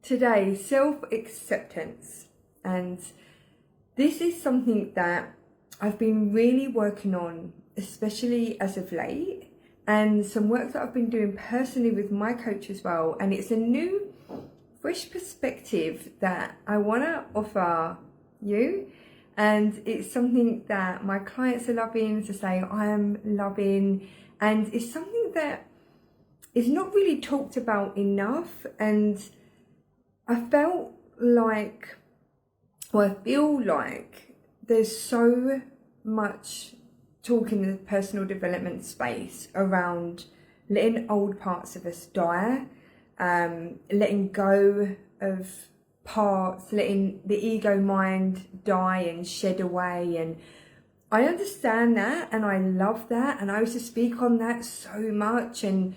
today, self-acceptance. And this is something that I've been really working on, especially as of late, and some work that I've been doing personally with my coach as well. And it's a new, fresh perspective that I want to offer you. And it's something that my clients are loving, to say I am loving. And it's something that is not really talked about enough. And I felt like, I feel like there's so much talk in the personal development space around letting old parts of us die, letting go of parts, letting the ego mind die and shed away. And I understand that, and I love that, and I used to speak on that so much, and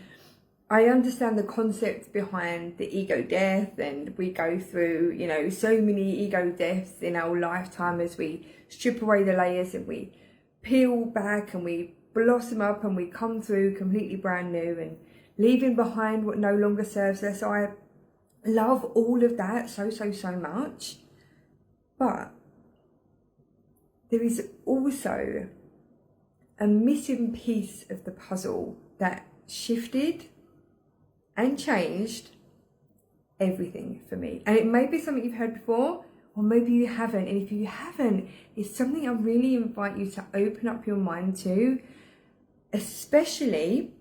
I understand the concept behind the ego death, and we go through, so many ego deaths in our lifetime as we strip away the layers and we peel back and we blossom up and we come through completely brand new and leaving behind what no longer serves us. So I love all of that so much. But there is also a missing piece of the puzzle that shifted and changed everything for me. And it may be something you've heard before, or maybe you haven't. And if you haven't, it's something I really invite you to open up your mind to, especially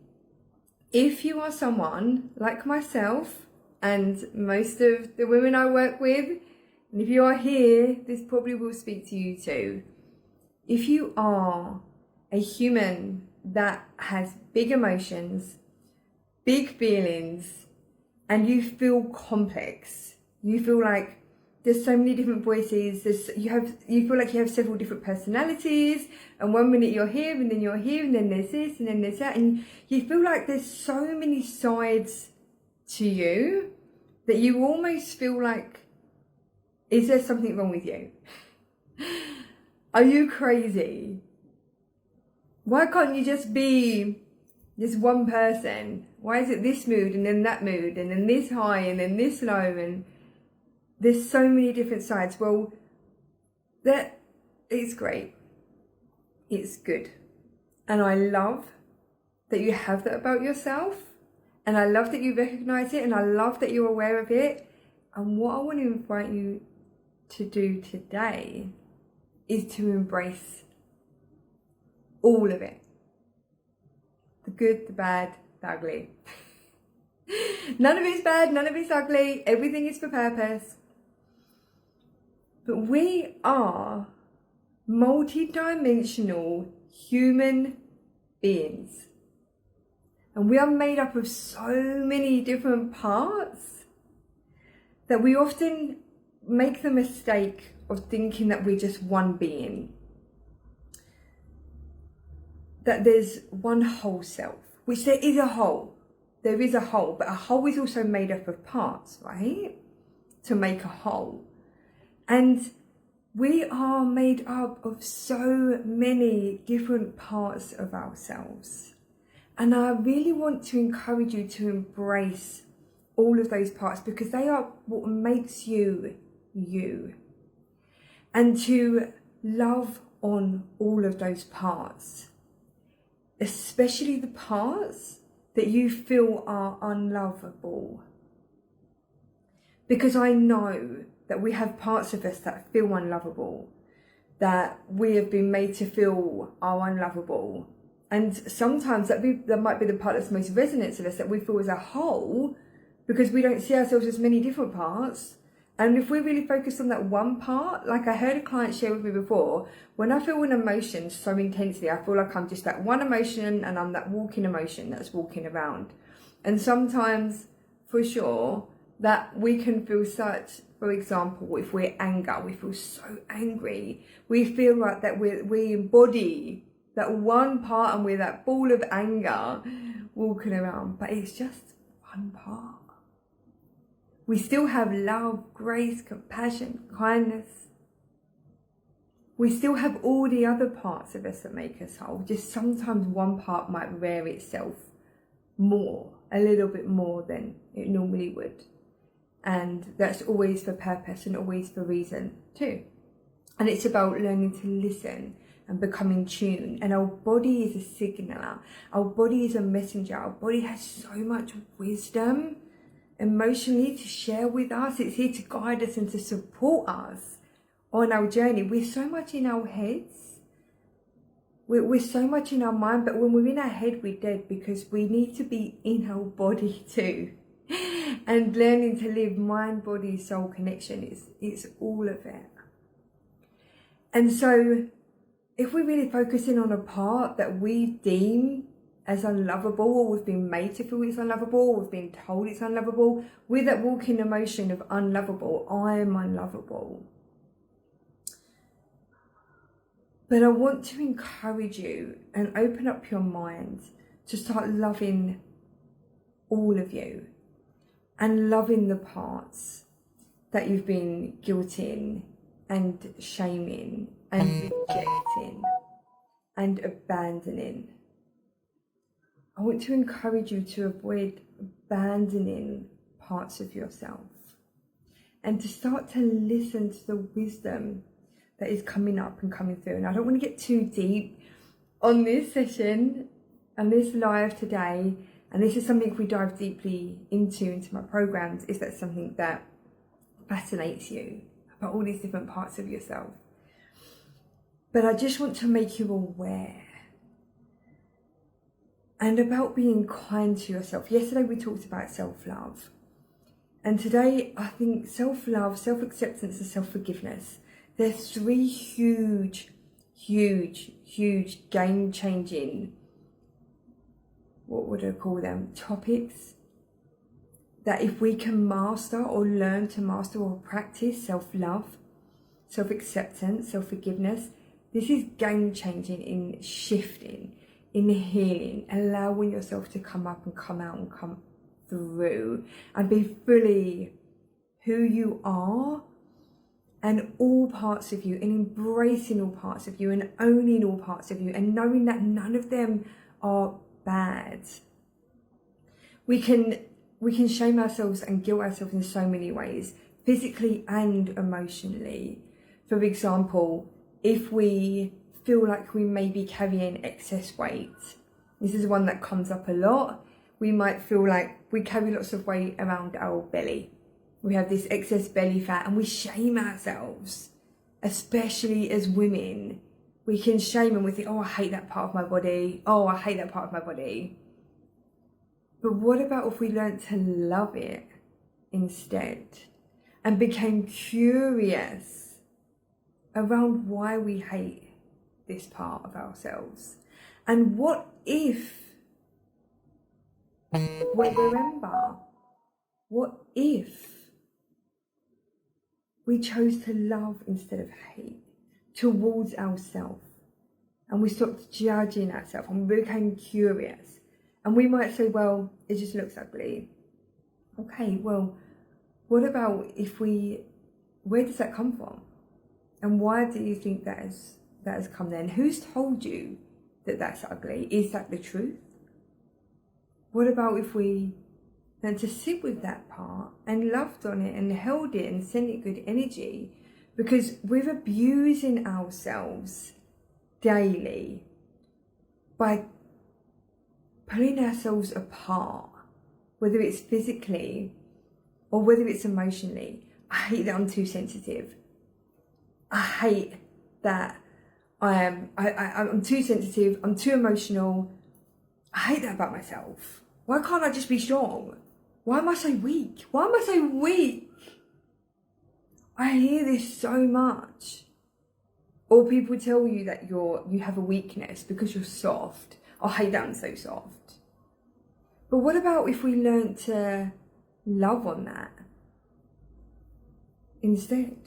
if you are someone like myself and most of the women I work with. And if you are here, this probably will speak to you too. If you are a human that has big emotions, big feelings, and you feel complex, you feel like there's so many different voices, you feel like you have several different personalities, and one minute you're here and then you're here and then there's this and then there's that, and you feel like there's so many sides to you that you almost feel like, is there something wrong with you? Are you crazy? Why can't you just be this one person? Why is it this mood and then that mood and then this high and then this low, and there's so many different sides? Well, that is great. It's good. And I love that you have that about yourself. And I love that you recognize it, and I love that you're aware of it. And what I want to invite you to do today is to embrace all of it. The good, the bad, the ugly. None of it's bad, none of it's ugly. Everything is for purpose. But we are multi-dimensional human beings. And we are made up of so many different parts that we often make the mistake of thinking that we're just one being. That there's one whole self, which there is a whole. There is a whole, but a whole is also made up of parts, right? To make a whole. And we are made up of so many different parts of ourselves. And I really want to encourage you to embrace all of those parts, because they are what makes you, you. And to love on all of those parts, especially the parts that you feel are unlovable. Because I know that we have parts of us that feel unlovable, that we have been made to feel are unlovable. And sometimes that might be the part that's most resonant to us, that we feel as a whole, because we don't see ourselves as many different parts. And if we really focus on that one part, like I heard a client share with me before, when I feel an emotion so intensely, I feel like I'm just that one emotion, and I'm that walking emotion that's walking around. And sometimes, for sure, that we can feel such, for example, if we're anger, we feel so angry. We feel like that we embody that one part, and we're that ball of anger walking around, but it's just one part. We still have love, grace, compassion, kindness. We still have all the other parts of us that make us whole. Just sometimes one part might rear itself more, a little bit more than it normally would. And that's always for purpose and always for reason too. And it's about learning to listen and become in tune. And our body is a signaler. Our body is a messenger. Our body has so much wisdom emotionally to share with us. It's here to guide us and to support us on our journey. We're so much in our heads. We're so much in our mind, but when we're in our head, we're dead, because we need to be in our body too. And learning to live mind, body, soul connection is all of it. And so if we're really focusing on a part that we deem as unlovable, or we've been made to feel it's unlovable, or we've been told it's unlovable, with that walking emotion of unlovable, I'm unlovable. But I want to encourage you and open up your mind to start loving all of you, and loving the parts that you've been guilting and shaming and rejecting and abandoning. I want to encourage you to avoid abandoning parts of yourself, and to start to listen to the wisdom that is coming up and coming through. And I don't want to get too deep on this session and this live today. And this is something we dive deeply into my programs, is that something that fascinates you about all these different parts of yourself. But I just want to make you aware, and about being kind to yourself. Yesterday we talked about self-love. And today I think self-love, self-acceptance and self-forgiveness, they're three huge game-changing, what would I call them, topics, that if we can master or learn to master or practice self-love, self-acceptance, self-forgiveness, this is game-changing in shifting, in healing, allowing yourself to come up and come out and come through and be fully who you are, and all parts of you, and embracing all parts of you, and owning all parts of you, and knowing that none of them are bad. We can shame ourselves and guilt ourselves in so many ways, physically and emotionally. For example, if we feel like we may be carrying excess weight, this is one that comes up a lot. We might feel like we carry lots of weight around our belly. We have this excess belly fat, and we shame ourselves, especially as women. We can shame, and we think, oh, I hate that part of my body. Oh, I hate that part of my body. But what about if we learned to love it instead, and became curious around why we hate this part of ourselves? And what if, what if we chose to love instead of hate towards ourselves, and we stopped judging ourselves and we became curious? And we might say, well, it just looks ugly. Okay, well, what about if where does that come from? And why do you think that has come then? Who's told you that that's ugly? Is that the truth? What about if we learned to sit with that part and loved on it and held it and sent it good energy? Because we're abusing ourselves daily by pulling ourselves apart, whether it's physically or whether it's emotionally. I hate that I'm too sensitive. I hate that I'm too sensitive, I'm too emotional. I hate that about myself. Why can't I just be strong? Why am I so weak? Why am I so weak? I hear this so much. Or people tell you that you have a weakness because you're soft. Oh, I hate that I'm so soft. But what about if we learnt to love on that instead?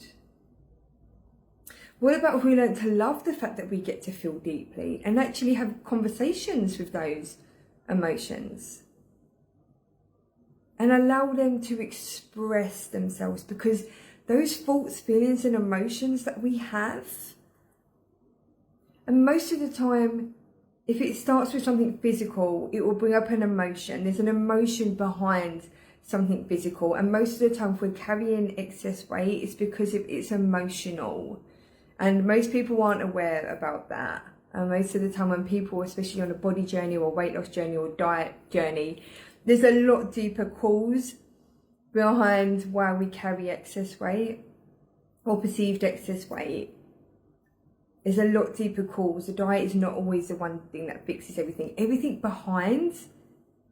What about if we learnt to love the fact that we get to feel deeply and actually have conversations with those emotions and allow them to express themselves? Because those thoughts, feelings and emotions that we have, and most of the time, if it starts with something physical, it will bring up an emotion. There's an emotion behind something physical, and most of the time if we're carrying excess weight, it's because it's emotional, and most people aren't aware about that. And most of the time when people, especially on a body journey or weight loss journey or diet journey, there's a lot deeper cause behind why we carry excess weight or perceived excess weight. There's a lot deeper cause. The diet is not always the one thing that fixes everything. Everything behind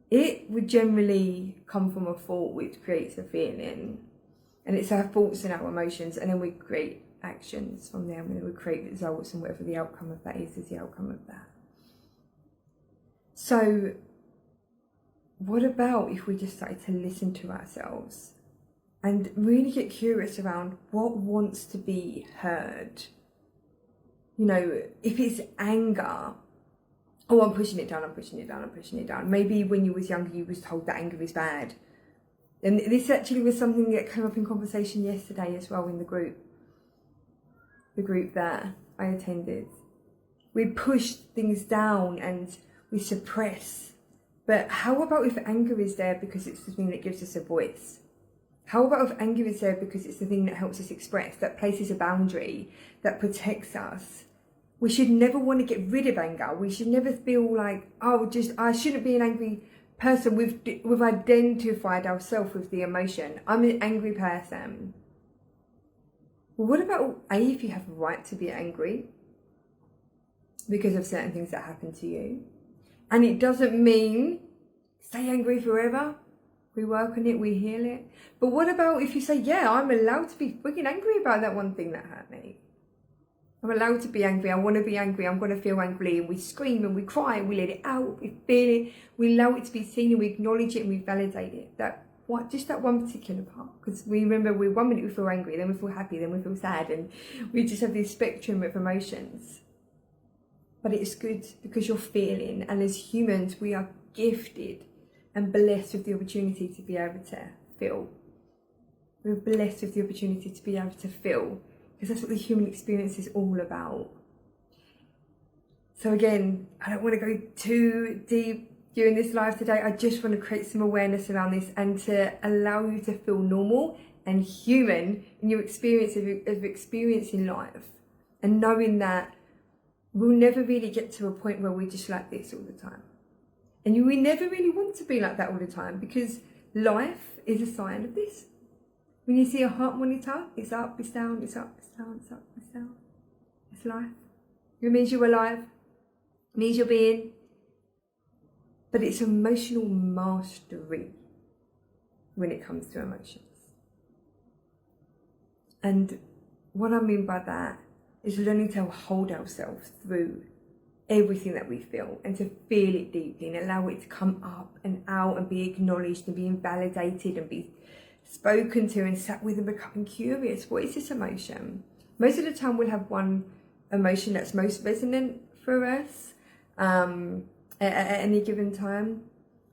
it would generally come from a thought which creates a feeling. And it's our thoughts and our emotions, and then we create actions from there, and then we create results, and whatever the outcome of that is the outcome of that. So what about if we just started to listen to ourselves and really get curious around what wants to be heard? You know, if it's anger, oh, I'm pushing it down, I'm pushing it down, I'm pushing it down. Maybe when you was younger, you was told that anger is bad. And this actually was something that came up in conversation yesterday as well in the group that I attended. We push things down and we suppress. But how about if anger is there because it's the thing that gives us a voice? How about if anger is there because it's the thing that helps us express, that places a boundary, that protects us? We should never want to get rid of anger. We should never feel like, oh, I shouldn't be an angry person. We've identified ourselves with the emotion. I'm an angry person. Well, what about, if you have a right to be angry because of certain things that happen to you? And it doesn't mean stay angry forever. We work on it, we heal it. But what about if you say, yeah, I'm allowed to be freaking angry about that one thing that hurt me. I'm allowed to be angry, I want to be angry, I'm going to feel angry, and we scream and we cry and we let it out, we feel it, we allow it to be seen and we acknowledge it and we validate it. Just that one particular part, because we remember 1 minute we feel angry, then we feel happy, then we feel sad, and we just have this spectrum of emotions. But it's good because you're feeling, and as humans we are gifted and blessed with the opportunity to be able to feel. We're blessed with the opportunity to be able to feel, because that's what the human experience is all about. So again, I don't want to go too deep during this live today. I just want to create some awareness around this and to allow you to feel normal and human in your experience of experiencing life, and knowing that we'll never really get to a point where we're just like this all the time. And we never really want to be like that all the time, because life is a sign of this. When you see a heart monitor, it's up, it's down, it's up, it's down, it's up, it's down. It's life. It means you're alive. It means you're being. But it's emotional mastery when it comes to emotions. And what I mean by that is learning to hold ourselves through everything that we feel, and to feel it deeply and allow it to come up and out and be acknowledged and be invalidated and be spoken to and sat with and becoming curious. What is this emotion? Most of the time we'll have one emotion that's most resonant for us at any given time.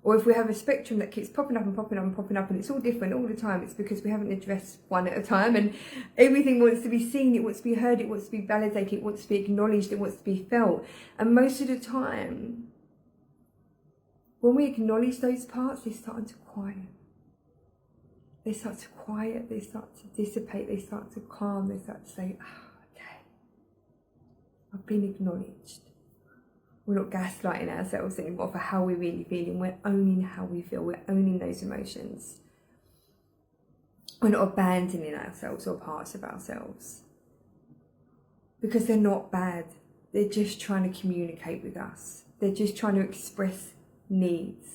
Or if we have a spectrum that keeps popping up and popping up and popping up, and it's all different all the time, it's because we haven't addressed one at a time, and everything wants to be seen, it wants to be heard, it wants to be validated, it wants to be acknowledged, it wants to be felt. And most of the time, when we acknowledge those parts, they start to quiet. They start to quiet, they start to dissipate, they start to calm, they start to say, okay, I've been acknowledged. We're not gaslighting ourselves anymore for how we're really feeling. We're owning how we feel. We're owning those emotions. We're not abandoning ourselves or parts of ourselves, because they're not bad. They're just trying to communicate with us. They're just trying to express needs.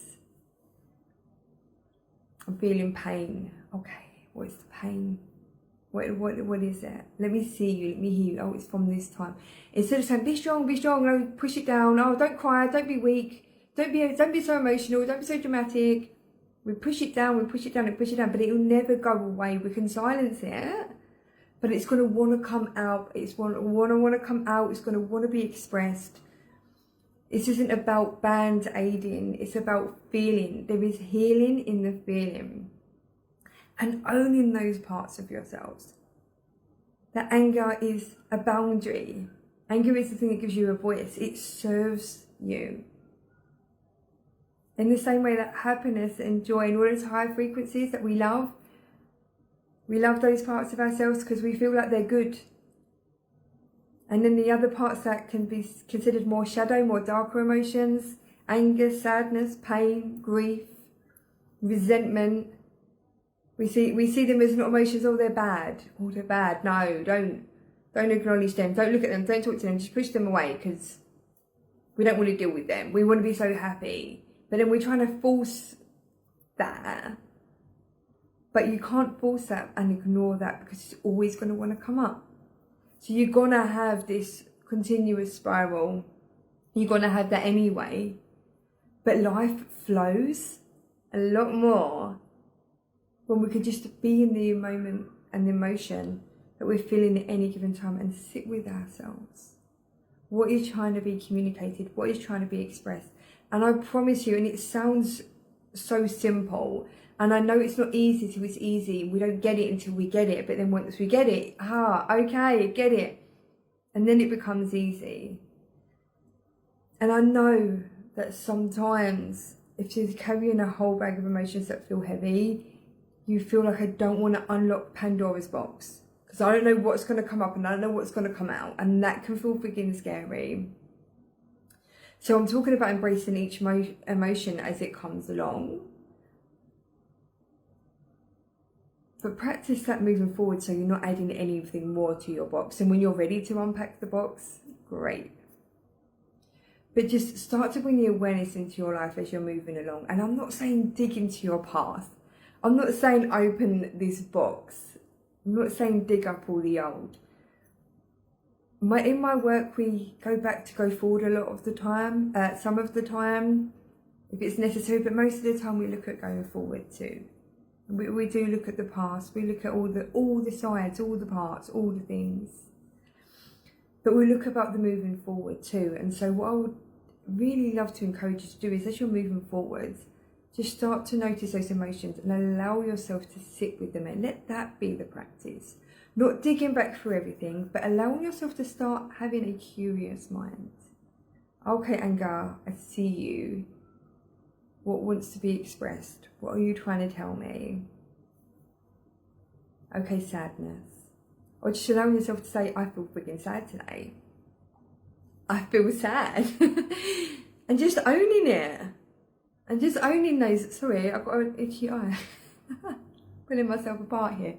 I'm feeling pain. Okay, what is the pain? What is it? Let me see you, let me hear you. Oh, it's from this time. Instead of saying, be strong, no, push it down. Oh, don't cry, don't be weak. Don't be so emotional, don't be so dramatic. We push it down, we push it down and push it down, but it will never go away. We can silence it, but it's going to want to come out. It's want to come out. It's going to want to be expressed. This isn't about band-aiding. It's about feeling. There is healing in the feeling. And owning those parts of yourselves. That anger is a boundary. Anger is the thing that gives you a voice. It serves you. In the same way that happiness and joy and all those high frequencies that we love those parts of ourselves because we feel like they're good. And then the other parts that can be considered more shadow, more darker emotions, anger, sadness, pain, grief, resentment. We see them as not emotions, oh, they're bad. Oh, they're bad. No, don't acknowledge them. Don't look at them. Don't talk to them. Just push them away because we don't want to deal with them. We want to be so happy. But then we're trying to force that. But you can't force that and ignore that because it's always going to want to come up. So you're going to have this continuous spiral. You're going to have that anyway. But life flows a lot more when we can just be in the moment and the emotion that we're feeling at any given time and sit with ourselves. What is trying to be communicated? What is trying to be expressed? And I promise you, and it sounds so simple, and I know it's not easy till it's easy. We don't get it until we get it. But then once we get it, okay, get it. And then it becomes easy. And I know that sometimes if you're carrying a whole bag of emotions that feel heavy, you feel like I don't want to unlock Pandora's box. Because I don't know what's going to come up and I don't know what's going to come out. And that can feel freaking scary. So I'm talking about embracing each emotion as it comes along. But practice that moving forward so you're not adding anything more to your box. And when you're ready to unpack the box, great. But just start to bring the awareness into your life as you're moving along. And I'm not saying dig into your past. I'm not saying open this box. I'm not saying dig up all the old. In my work, we go back to go forward a lot of the time. Some of the time, if it's necessary. But most of the time, we look at going forward too. We do look at the past. We look at all the sides, all the parts, all the things. But we look about the moving forward too. And so what I would really love to encourage you to do is as you're moving forward, just start to notice those emotions and allow yourself to sit with them and let that be the practice. Not digging back through everything, but allowing yourself to start having a curious mind. Okay, anger, I see you. What wants to be expressed? What are you trying to tell me? Okay, sadness. Or just allowing yourself to say, I feel freaking sad today. I feel sad. And just owning it. And just owning those, sorry, I've got an itchy eye. Pulling myself apart here.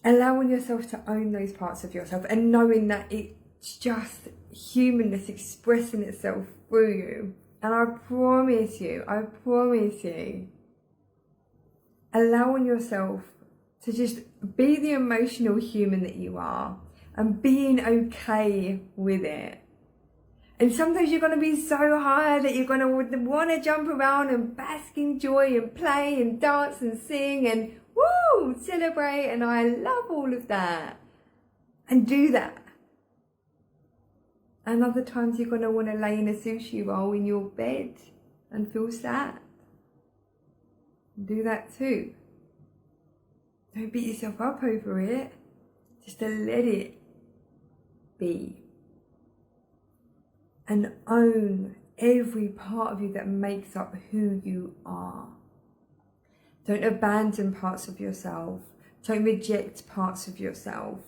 Allowing yourself to own those parts of yourself and knowing that it's just humanness expressing itself through you. And I promise you, allowing yourself to just be the emotional human that you are and being okay with it. And sometimes you're going to be so high that you're going to want to jump around and bask in joy and play and dance and sing and woo, celebrate. And I love all of that. And do that. And other times you're going to want to lay in a sushi roll in your bed and feel sad. Do that too. Don't beat yourself up over it. Just to let it be. And own every part of you that makes up who you are. Don't abandon parts of yourself. Don't reject parts of yourself.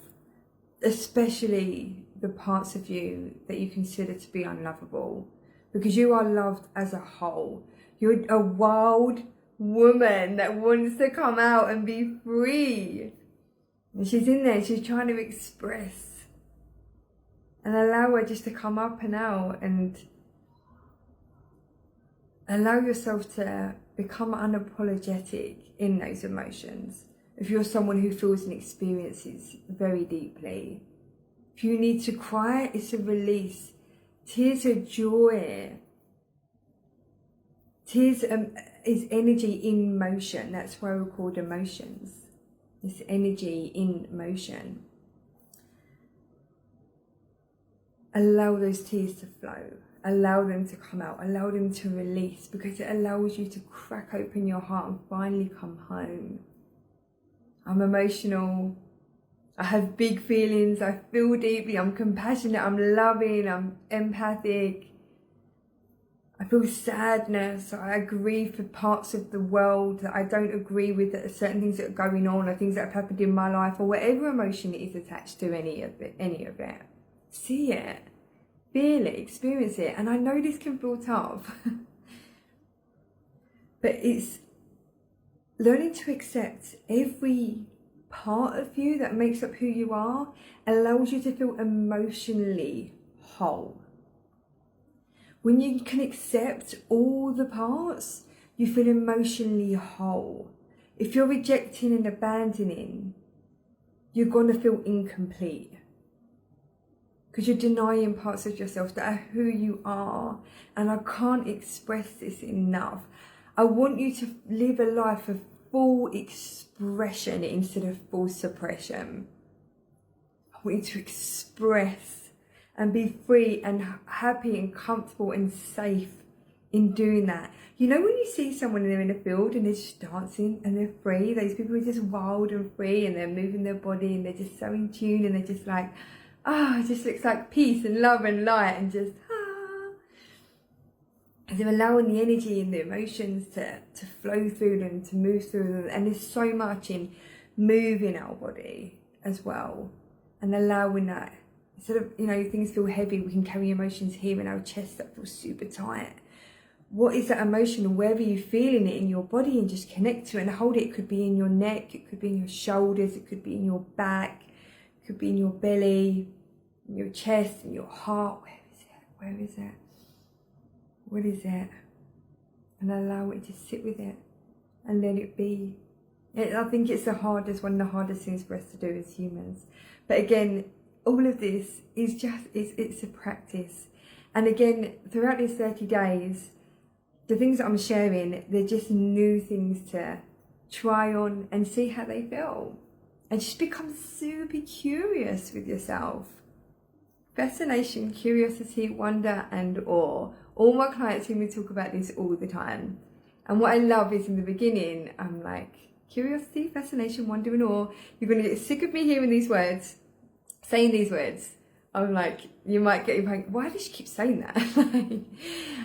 Especially the parts of you that you consider to be unlovable. Because you are loved as a whole. You're a wild woman that wants to come out and be free. And she's in there, she's trying to express. And allow her just to come up and out and allow yourself to become unapologetic in those emotions. If you're someone who feels and experiences very deeply. If you need to cry, it's a release. Tears are joy. Tears is energy in motion. That's why we're called emotions. It's energy in motion. Allow those tears to flow. Allow them to come out. Allow them to release because it allows you to crack open your heart and finally come home. I'm emotional. I have big feelings. I feel deeply. I'm compassionate. I'm loving. I'm empathic. I feel sadness, I grieve for parts of the world that I don't agree with, that are certain things that are going on or things that have happened in my life, or whatever emotion is attached to any of it. See it, feel it, experience it. And I know this can feel tough, but it's learning to accept every part of you that makes up who you are, allows you to feel emotionally whole. When you can accept all the parts, you feel emotionally whole. If you're rejecting and abandoning, you're going to feel incomplete, because you're denying parts of yourself that are who you are. And I can't express this enough. I want you to live a life of full expression instead of full suppression. I want you to express and be free and happy and comfortable and safe in doing that. You know, when you see someone and they're in a field and they're just dancing and they're free, those people are just wild and free and they're moving their body and they're just so in tune and they're just like, it just looks like peace and love and light and just, and they're allowing the energy and the emotions to flow through them, to move through them. And there's so much in moving our body as well and allowing that. Instead of, things feel heavy, we can carry emotions here in our chest that feel super tight. What is that emotion, or wherever you're feeling it in your body, and just connect to it and hold it. It could be in your neck, it could be in your shoulders, it could be in your back, it could be in your belly, in your chest, in your heart. Where is it? What is it? And allow it to sit with it and let it be. I think it's one of the hardest things for us to do as humans. But again, all of this is it's a practice. And again, throughout these 30 days, the things that I'm sharing, they're just new things to try on and see how they feel. And just become super curious with yourself. Fascination, curiosity, wonder, and awe. All my clients hear me talk about this all the time. And what I love is, in the beginning, I'm like, curiosity, fascination, wonder, and awe. You're going to get sick of me hearing these words, saying these words. I'm like, you might get your point, why does she keep saying that?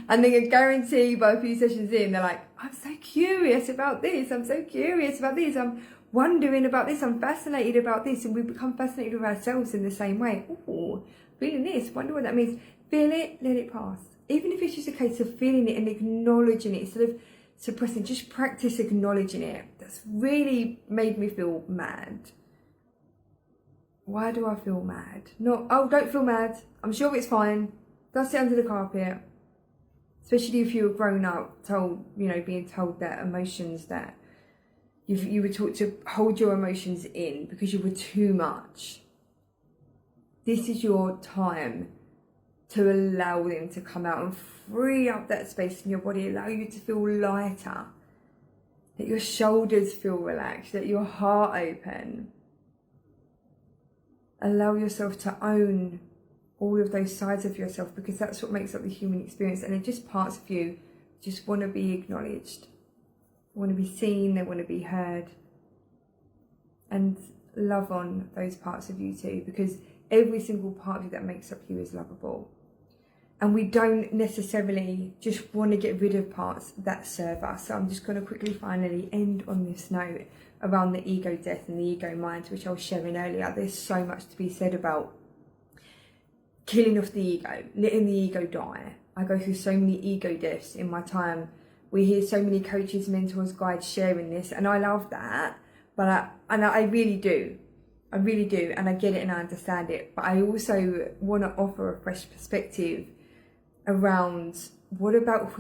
And then I guarantee by a few sessions in, they're like, I'm so curious about this. I'm so curious about this. I'm wondering about this. I'm fascinated about this. And we become fascinated with ourselves in the same way. Oh, feeling this, wonder what that means. Feel it, let it pass. Even if it's just a case of feeling it and acknowledging it instead of suppressing, just practice acknowledging it. That's really made me feel mad. Why do I feel mad? Not, don't feel mad. I'm sure it's fine. Dust it under the carpet. Especially if you were grown up, being told that emotions, that you were taught to hold your emotions in because you were too much. This is your time to allow them to come out and free up that space in your body, allow you to feel lighter, that your shoulders feel relaxed, that your heart open. Allow yourself to own all of those sides of yourself, because that's what makes up the human experience. And it's just parts of you just want to be acknowledged, want to be seen, they want to be heard. And love on those parts of you too, because every single part of you that makes up you is lovable. And we don't necessarily just want to get rid of parts that serve us. So I'm just going to quickly finally end on this note around the ego death and the ego mind, which I was sharing earlier. There's so much to be said about killing off the ego, letting the ego die. I go through so many ego deaths in my time. We hear so many coaches, mentors, guides sharing this, and I love that. But I really do. I really do, and I get it and I understand it. But I also want to offer a fresh perspective around what about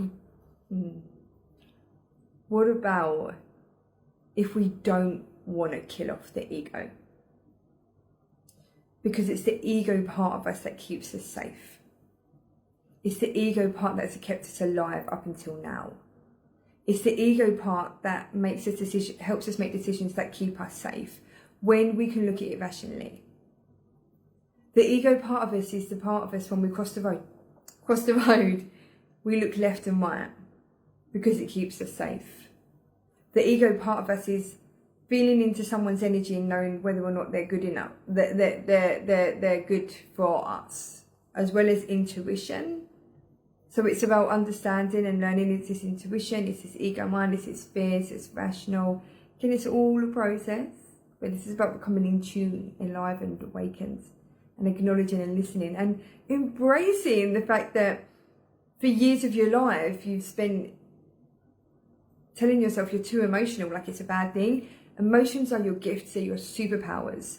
if we don't want to kill off the ego? Because it's the ego part of us that keeps us safe. It's the ego part that's kept us alive up until now. It's the ego part that helps us make decisions that keep us safe when we can look at it rationally. The ego part of us is the part of us when we cross the road, we look left and right because it keeps us safe. The ego part of us is feeling into someone's energy and knowing whether or not they're good enough, that they're good for us, as well as intuition. So it's about understanding and learning, is this intuition, is this ego mind, is this fear, is this rational? Again, it's all a process, but this is about becoming in tune, enlivened, awakened, and acknowledging and listening and embracing the fact that for years of your life you've spent telling yourself you're too emotional, like it's a bad thing. Emotions are your gifts, they're your superpowers.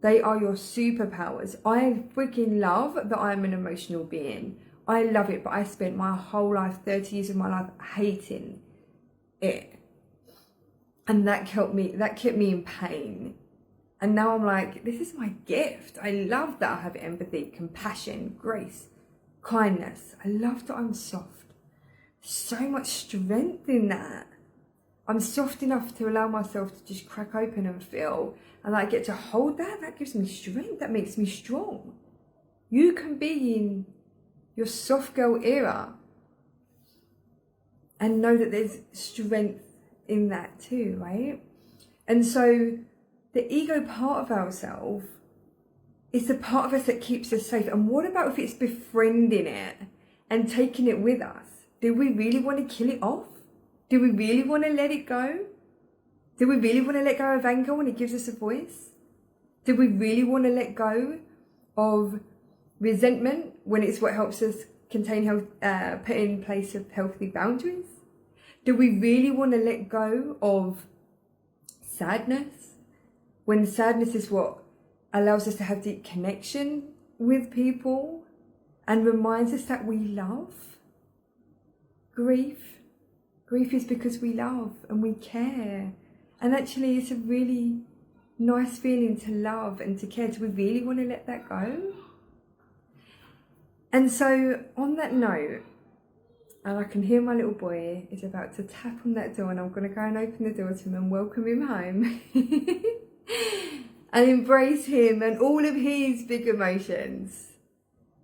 They are your superpowers. I freaking love that I'm an emotional being. I love it, but I spent my whole life, 30 years of my life, hating it. And that kept me in pain. And now I'm like, this is my gift. I love that I have empathy, compassion, grace, kindness. I love that I'm soft. So much strength in that. I'm soft enough to allow myself to just crack open and feel. And I get to hold that. That gives me strength. That makes me strong. You can be in your soft girl era and know that there's strength in that too, right? And so the ego part of ourselves is the part of us that keeps us safe. And what about if it's befriending it and taking it with us? Do we really want to kill it off? Do we really want to let it go? Do we really want to let go of anger when it gives us a voice? Do we really want to let go of resentment when it's what helps us put in place of healthy boundaries? Do we really want to let go of sadness when sadness is what allows us to have deep connection with people and reminds us that we love? Grief is because we love and we care. And actually it's a really nice feeling to love and to care. Do we really want to let that go? And so on that note, and I can hear my little boy is about to tap on that door, and I'm going to go and open the door to him and welcome him home and embrace him and all of his big emotions.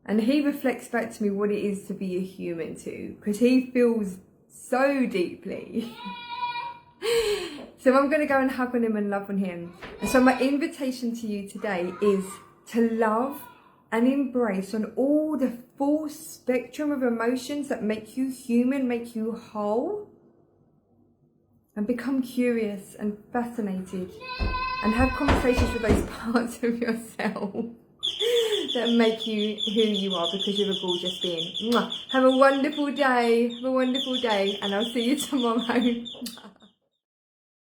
And he reflects back to me what it is to be a human too, because he feels so deeply. So I'm going to go and hug on him and love on him. And so my invitation to you today is to love and embrace on all the full spectrum of emotions that make you human, make you whole, and become curious and fascinated and have conversations with those parts of yourself that make you who you are, because you're a gorgeous being. Mwah. Have a wonderful day, and I'll see you tomorrow.